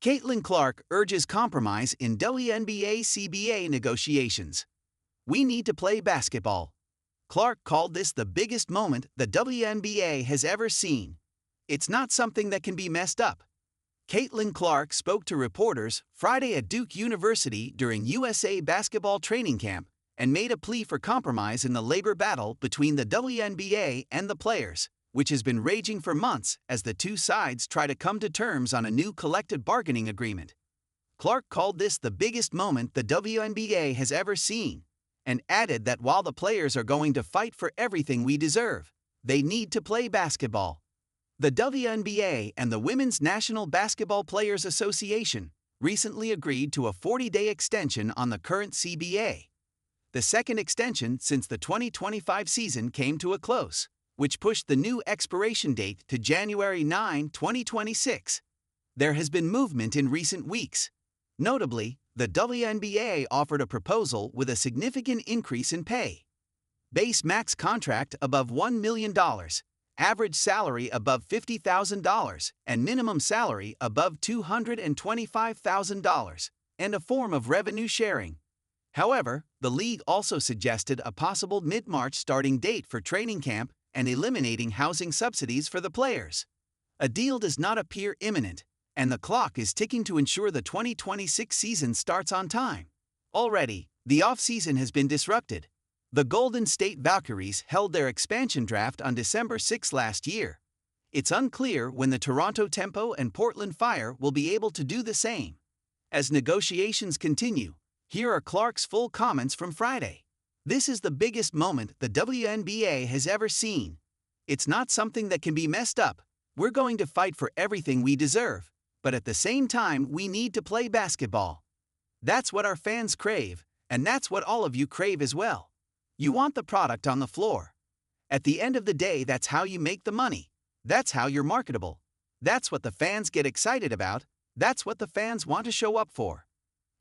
Caitlin Clark urges compromise in WNBA CBA negotiations. We need to play basketball. Clark called this the biggest moment the WNBA has ever seen. It's not something that can be messed up. Caitlin Clark spoke to reporters Friday at Duke University during USA basketball training camp and made a plea for compromise in the labor battle between the WNBA and the players, which has been raging for months as the two sides try to come to terms on a new collective bargaining agreement. Clark called this the biggest moment the WNBA has ever seen, and added that while the players are going to fight for everything we deserve, they need to play basketball. The WNBA and the Women's National Basketball Players Association recently agreed to a 40-day extension on the current CBA, the second extension since the 2025 season came to a close, which pushed the new expiration date to January 9, 2026. There has been movement in recent weeks. Notably, the WNBA offered a proposal with a significant increase in pay. Base max contract above $1 million, average salary above $50,000, and minimum salary above $225,000, and a form of revenue sharing. However, the league also suggested a possible mid-March starting date for training camp and eliminating housing subsidies for the players. A deal does not appear imminent, and the clock is ticking to ensure the 2026 season starts on time. Already, the offseason has been disrupted. The Golden State Valkyries held their expansion draft on December 6 last year. It's unclear when the Toronto Tempo and Portland Fire will be able to do the same. As negotiations continue, here are Clark's full comments from Friday. This is the biggest moment the WNBA has ever seen. It's not something that can be messed up. We're going to fight for everything we deserve, but at the same time we need to play basketball. That's what our fans crave, and that's what all of you crave as well. You want the product on the floor. At the end of the day, that's how you make the money. That's how you're marketable. That's what the fans get excited about. That's what the fans want to show up for.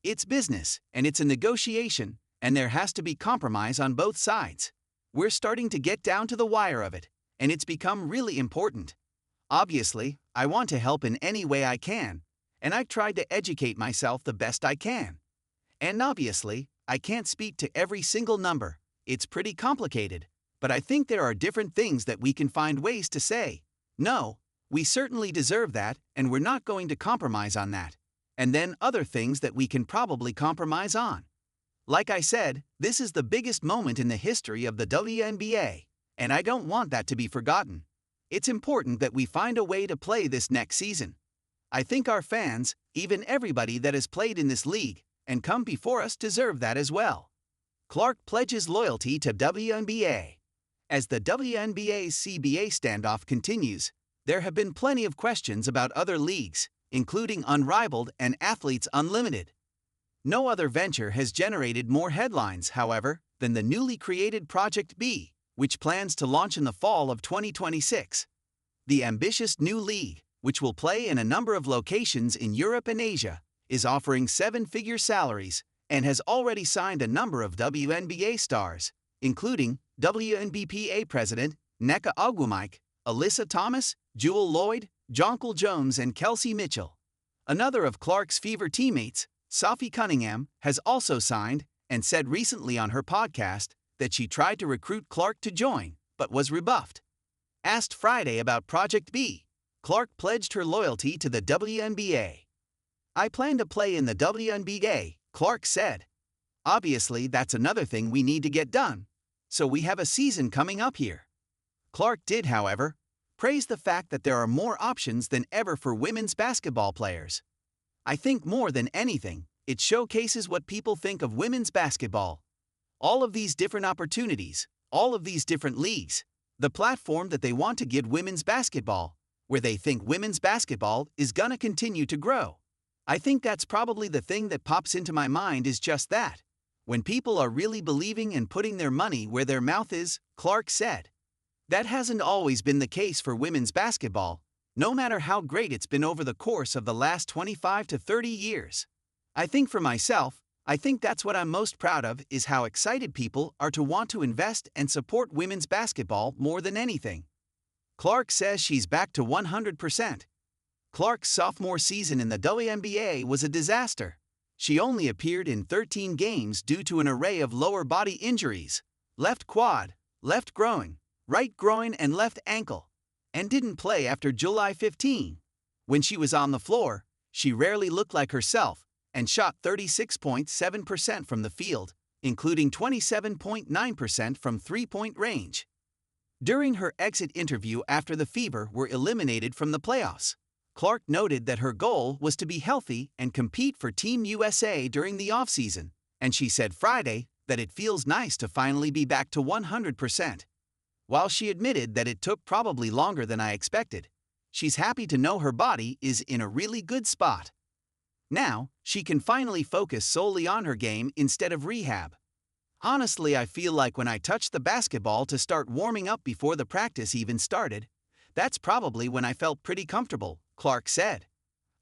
It's business, and it's a negotiation, and there has to be compromise on both sides. We're starting to get down to the wire of it, and it's become really important. Obviously, I want to help in any way I can, and I've tried to educate myself the best I can. And obviously, I can't speak to every single number. It's pretty complicated, but I think there are different things that we can find ways to say, no, we certainly deserve that, and we're not going to compromise on that. And then other things that we can probably compromise on. Like I said, this is the biggest moment in the history of the WNBA, and I don't want that to be forgotten. It's important that we find a way to play this next season. I think our fans, even everybody that has played in this league and come before us, deserve that as well. Clark pledges loyalty to WNBA. As the WNBA CBA standoff continues, there have been plenty of questions about other leagues, including Unrivaled and Athletes Unlimited. No other venture has generated more headlines, however, than the newly created Project B, which plans to launch in the fall of 2026. The ambitious new league, which will play in a number of locations in Europe and Asia, is offering seven-figure salaries and has already signed a number of WNBA stars, including WNBPA President Nneka Ogwumike, Alyssa Thomas, Jewel Lloyd, Jonquil Jones, and Kelsey Mitchell. Another of Clark's Fever teammates, Sophie Cunningham, has also signed and said recently on her podcast that she tried to recruit Clark to join, but was rebuffed. Asked Friday about Project B, Clark pledged her loyalty to the WNBA. "I plan to play in the WNBA," Clark said. "Obviously, that's another thing we need to get done, so we have a season coming up here." Clark did, however, praise the fact that there are more options than ever for women's basketball players. "I think more than anything, it showcases what people think of women's basketball. All of these different opportunities, all of these different leagues, the platform that they want to give women's basketball, where they think women's basketball is gonna continue to grow. I think that's probably the thing that pops into my mind is just that. When people are really believing and putting their money where their mouth is," Clark said. That hasn't always been the case for women's basketball, no matter how great it's been over the course of the last 25 to 30 years. "I think for myself, I think that's what I'm most proud of is how excited people are to want to invest and support women's basketball more than anything." Clark says she's back to 100%. Clark's sophomore season in the WNBA was a disaster. She only appeared in 13 games due to an array of lower body injuries: left quad, left groin, right groin, and left ankle, and didn't play after July 15. When she was on the floor, she rarely looked like herself and shot 36.7% from the field, including 27.9% from three-point range. During her exit interview after the Fever were eliminated from the playoffs, Clark noted that her goal was to be healthy and compete for Team USA during the offseason, and she said Friday that it feels nice to finally be back to 100%. While she admitted that it took probably longer than I expected, she's happy to know her body is in a really good spot. Now, she can finally focus solely on her game instead of rehab. Honestly, I feel like when I touched the basketball to start warming up before the practice even started, that's probably when I felt pretty comfortable, Clark said.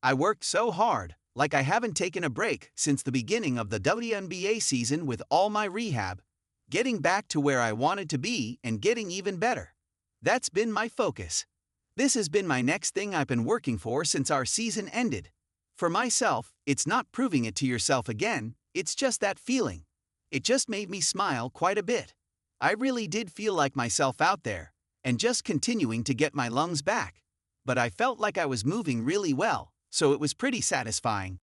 I worked so hard, like I haven't taken a break since the beginning of the WNBA season with all my rehab, getting back to where I wanted to be and getting even better. That's been my focus. This has been my next thing I've been working for since our season ended. For myself, it's not proving it to yourself again, it's just that feeling. It just made me smile quite a bit. I really did feel like myself out there, and just continuing to get my lungs back. But I felt like I was moving really well, so it was pretty satisfying.